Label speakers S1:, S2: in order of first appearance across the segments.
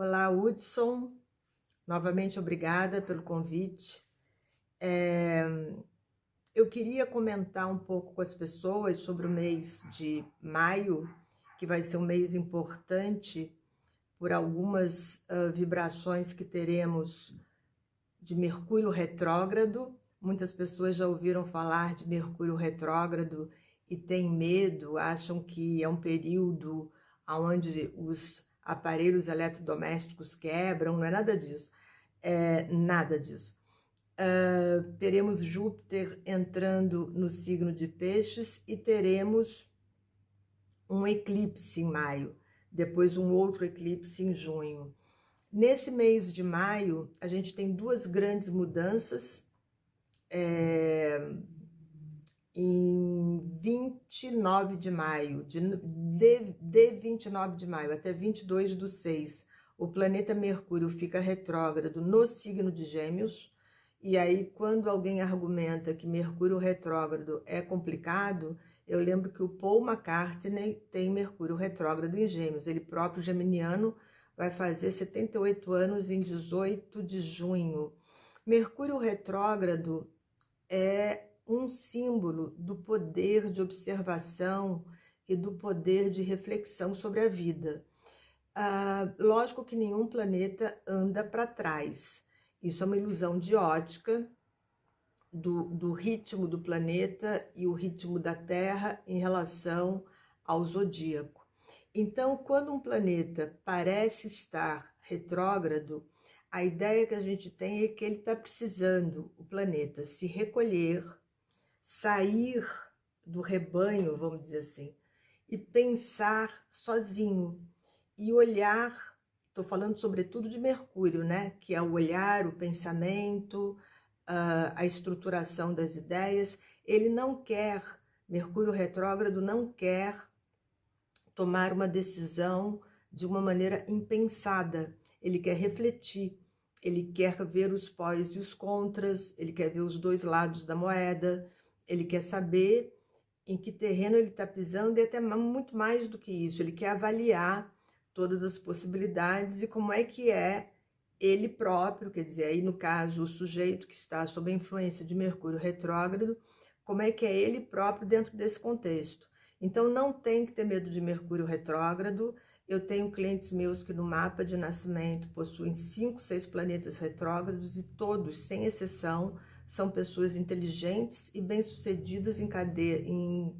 S1: Olá, Hudson. Novamente, obrigada pelo convite. Eu queria comentar um pouco com as pessoas sobre o mês de maio, que vai ser um mês importante por algumas vibrações que teremos de Mercúrio retrógrado. Muitas pessoas já ouviram falar de Mercúrio retrógrado e têm medo, acham que é um período onde os aparelhos eletrodomésticos quebram. Não é nada disso. Nada disso. Teremos Júpiter entrando no signo de Peixes e teremos um eclipse em maio, depois um outro eclipse em junho. Nesse mês de maio, a gente tem duas grandes mudanças. Em 29 de maio, de 29 de maio até 22/6, o planeta Mercúrio fica retrógrado no signo de Gêmeos. E aí, quando alguém argumenta que Mercúrio retrógrado é complicado, eu lembro que o Paul McCartney tem Mercúrio retrógrado em Gêmeos. Ele próprio geminiano vai fazer 78 anos em 18 de junho. Mercúrio retrógrado é um símbolo do poder de observação e do poder de reflexão sobre a vida. Lógico que nenhum planeta anda para trás. Isso é uma ilusão de ótica do ritmo do planeta e o ritmo da Terra em relação ao zodíaco. Então, quando um planeta parece estar retrógrado, a ideia que a gente tem é que ele está precisando, o planeta, se recolher, sair do rebanho, vamos dizer assim, e pensar sozinho e olhar. Estou falando sobretudo de Mercúrio, né? Que é o olhar, o pensamento, a estruturação das ideias. Ele não quer, Mercúrio retrógrado não quer tomar uma decisão de uma maneira impensada. Ele quer refletir, ele quer ver os pós e os contras, ele quer ver os dois lados da moeda, ele quer saber em que terreno ele está pisando e até muito mais do que isso, ele quer avaliar todas as possibilidades e como é que é ele próprio, quer dizer, aí no caso o sujeito que está sob a influência de Mercúrio retrógrado, como é que é ele próprio dentro desse contexto. Então não tem que ter medo de Mercúrio retrógrado. Eu tenho clientes meus que no mapa de nascimento possuem 5, 6 planetas retrógrados e todos, sem exceção, são pessoas inteligentes e bem-sucedidas em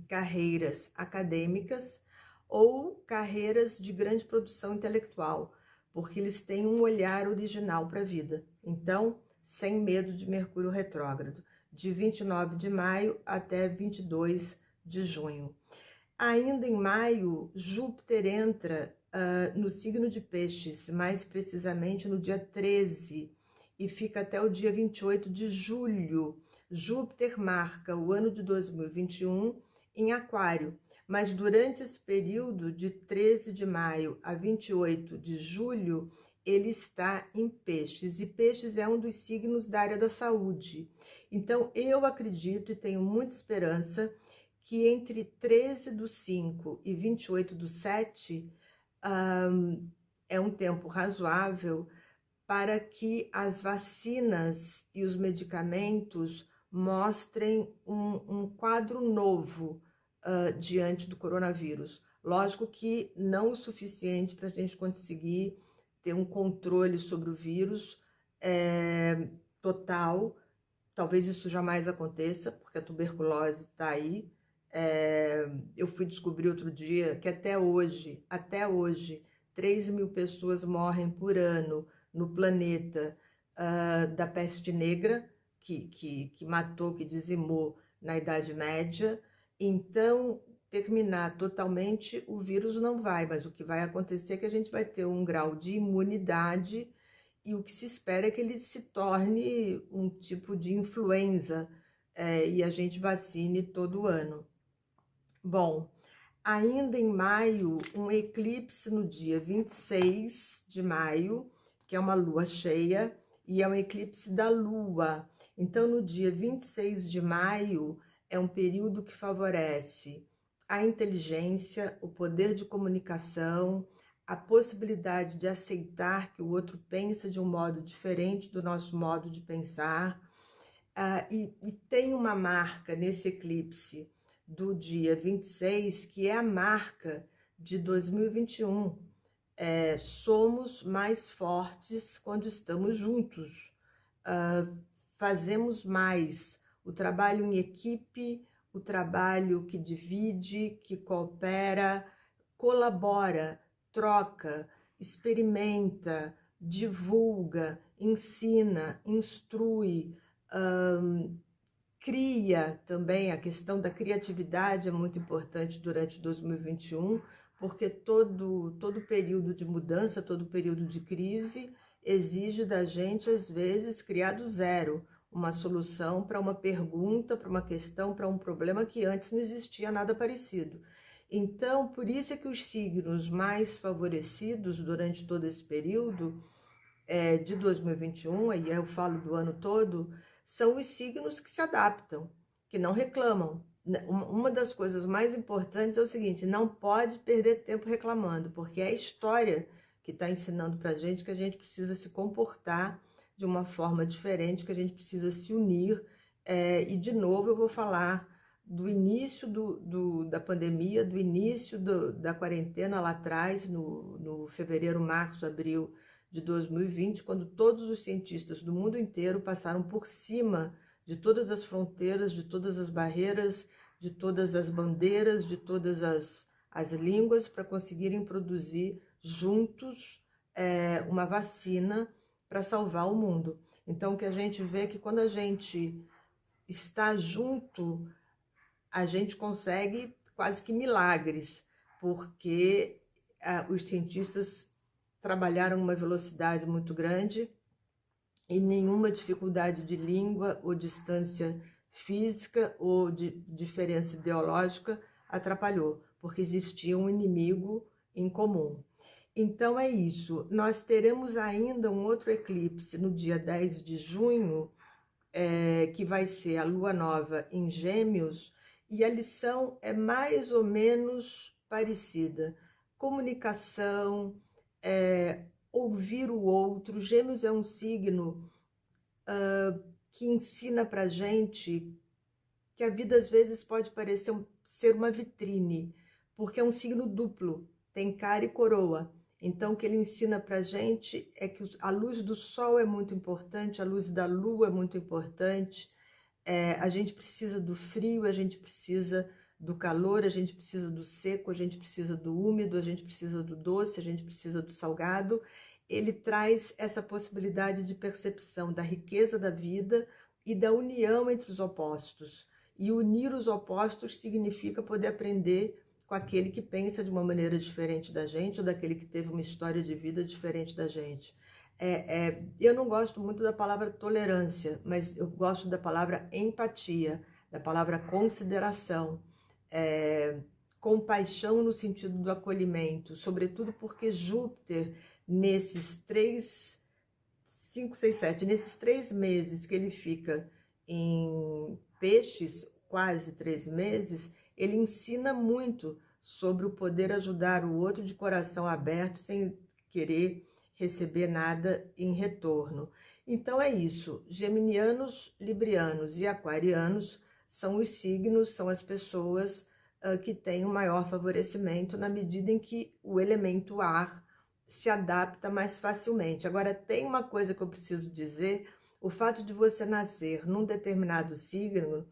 S1: carreiras acadêmicas ou carreiras de grande produção intelectual, porque eles têm um olhar original para a vida. Então, sem medo de Mercúrio retrógrado, de 29 de maio até 22 de junho. Ainda em maio, Júpiter entra no signo de Peixes, mais precisamente no dia 13, e fica até o dia 28 de julho. Júpiter marca o ano de 2021 em Aquário, mas durante esse período de 13 de maio a 28 de julho, ele está em Peixes, e Peixes é um dos signos da área da saúde. Então, eu acredito e tenho muita esperança que entre 13/5 e 28/7 é um tempo razoável para que as vacinas e os medicamentos mostrem um quadro novo diante do coronavírus. Lógico que não o suficiente para a gente conseguir ter um controle sobre o vírus total. Talvez isso jamais aconteça, porque a tuberculose está aí. Eu fui descobrir outro dia que até hoje, 3.000 pessoas morrem por ano no planeta da peste negra, que matou, que dizimou na Idade Média. Então, terminar totalmente o vírus não vai, mas o que vai acontecer é que a gente vai ter um grau de imunidade e o que se espera é que ele se torne um tipo de influenza e a gente vacine todo ano. Bom, ainda em maio, um eclipse no dia 26 de maio, que é uma lua cheia, e é um eclipse da lua. Então, no dia 26 de maio, é um período que favorece a inteligência, o poder de comunicação, a possibilidade de aceitar que o outro pensa de um modo diferente do nosso modo de pensar. E tem uma marca nesse eclipse do dia 26, que é a marca de 2021. Somos mais fortes quando estamos juntos, fazemos mais. O trabalho em equipe, o trabalho que divide, que coopera, colabora, troca, experimenta, divulga, ensina, instrui, cria também. A questão da criatividade é muito importante durante 2021, porque todo período de mudança, todo período de crise exige da gente, às vezes, criar do zero uma solução para uma pergunta, para uma questão, para um problema que antes não existia nada parecido. Então, por isso é que os signos mais favorecidos durante todo esse período de 2021, aí eu falo do ano todo, são os signos que se adaptam, que não reclamam. Uma das coisas mais importantes é o seguinte: não pode perder tempo reclamando, porque é a história que está ensinando para a gente que a gente precisa se comportar de uma forma diferente, que a gente precisa se unir. E, de novo, eu vou falar do início da pandemia, do início da quarentena lá atrás, no fevereiro, março, abril de 2020, quando todos os cientistas do mundo inteiro passaram por cima de todas as fronteiras, de todas as barreiras, de todas as bandeiras, de todas as línguas, para conseguirem produzir juntos uma vacina para salvar o mundo. Então, o que a gente vê é que quando a gente está junto, a gente consegue quase que milagres, porque os cientistas trabalharam uma velocidade muito grande e nenhuma dificuldade de língua ou distância física ou de diferença ideológica atrapalhou, porque existia um inimigo em comum. Então é isso. Nós teremos ainda um outro eclipse no dia 10 de junho, que vai ser a lua nova em Gêmeos, e a lição é mais ou menos parecida. Comunicação, ouvir o outro. Gêmeos é um signo que ensina para gente que a vida às vezes pode parecer ser uma vitrine, porque é um signo duplo, tem cara e coroa. Então, o que ele ensina para gente é que a luz do sol é muito importante, a luz da lua é muito importante. A gente precisa do frio, a gente precisa do calor, a gente precisa do seco, a gente precisa do úmido, a gente precisa do doce, a gente precisa do salgado. Ele traz essa possibilidade de percepção da riqueza da vida e da união entre os opostos. E unir os opostos significa poder aprender com aquele que pensa de uma maneira diferente da gente, ou daquele que teve uma história de vida diferente da gente. Eu não gosto muito da palavra tolerância, mas eu gosto da palavra empatia, da palavra consideração, compaixão no sentido do acolhimento, sobretudo porque Júpiter, nesses 3 meses que ele fica em Peixes, quase 3 meses, ele ensina muito sobre o poder ajudar o outro de coração aberto, sem querer receber nada em retorno. Então é isso. Geminianos, librianos e aquarianos são os signos, são as pessoas que têm o maior favorecimento na medida em que o elemento ar se adapta mais facilmente. Agora, tem uma coisa que eu preciso dizer: o fato de você nascer num determinado signo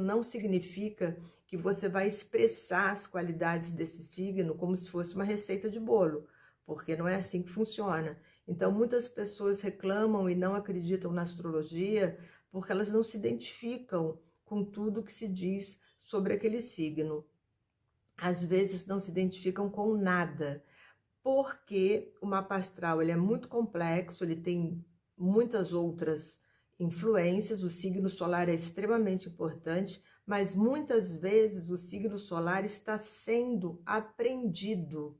S1: não significa que você vai expressar as qualidades desse signo como se fosse uma receita de bolo, porque não é assim que funciona. Então, muitas pessoas reclamam e não acreditam na astrologia porque elas não se identificam com tudo que se diz sobre aquele signo. Às vezes não se identificam com nada, porque o mapa astral ele é muito complexo, ele tem muitas outras influências. O signo solar é extremamente importante, mas muitas vezes o signo solar está sendo aprendido.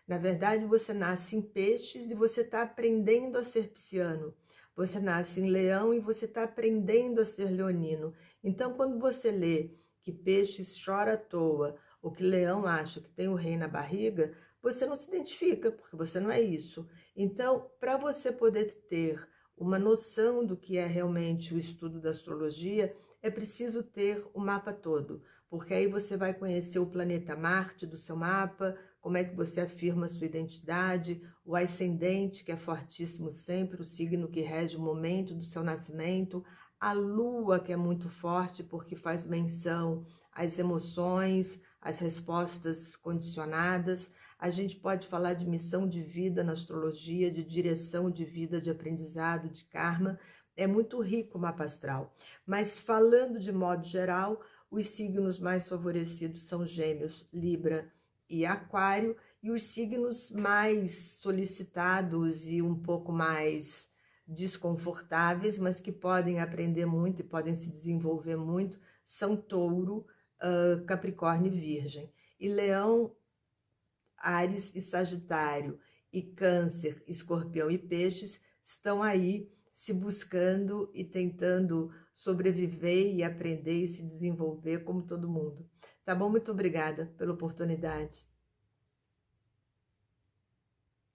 S1: Na verdade, você nasce em Peixes e você está aprendendo a ser pisciano. Você nasce em Leão e você está aprendendo a ser leonino. Então, quando você lê que Peixes chora à toa, ou que Leão acha que tem o rei na barriga, você não se identifica, porque você não é isso. Então, para você poder ter uma noção do que é realmente o estudo da astrologia, é preciso ter o mapa todo, porque aí você vai conhecer o planeta Marte do seu mapa, como é que você afirma a sua identidade, o ascendente, que é fortíssimo sempre, o signo que rege o momento do seu nascimento, a lua, que é muito forte porque faz menção às emoções, às respostas condicionadas. A gente pode falar de missão de vida na astrologia, de direção de vida, de aprendizado, de karma. É muito rico o mapa astral. Mas falando de modo geral, os signos mais favorecidos são Gêmeos, Libra e Aquário, e os signos mais solicitados e um pouco mais desconfortáveis, mas que podem aprender muito e podem se desenvolver muito, são Touro, Capricórnio e Virgem. E Leão, Áries e Sagitário, e Câncer, Escorpião e Peixes estão aí se buscando e tentando sobreviver e aprender e se desenvolver como todo mundo. Tá bom? Muito obrigada pela oportunidade.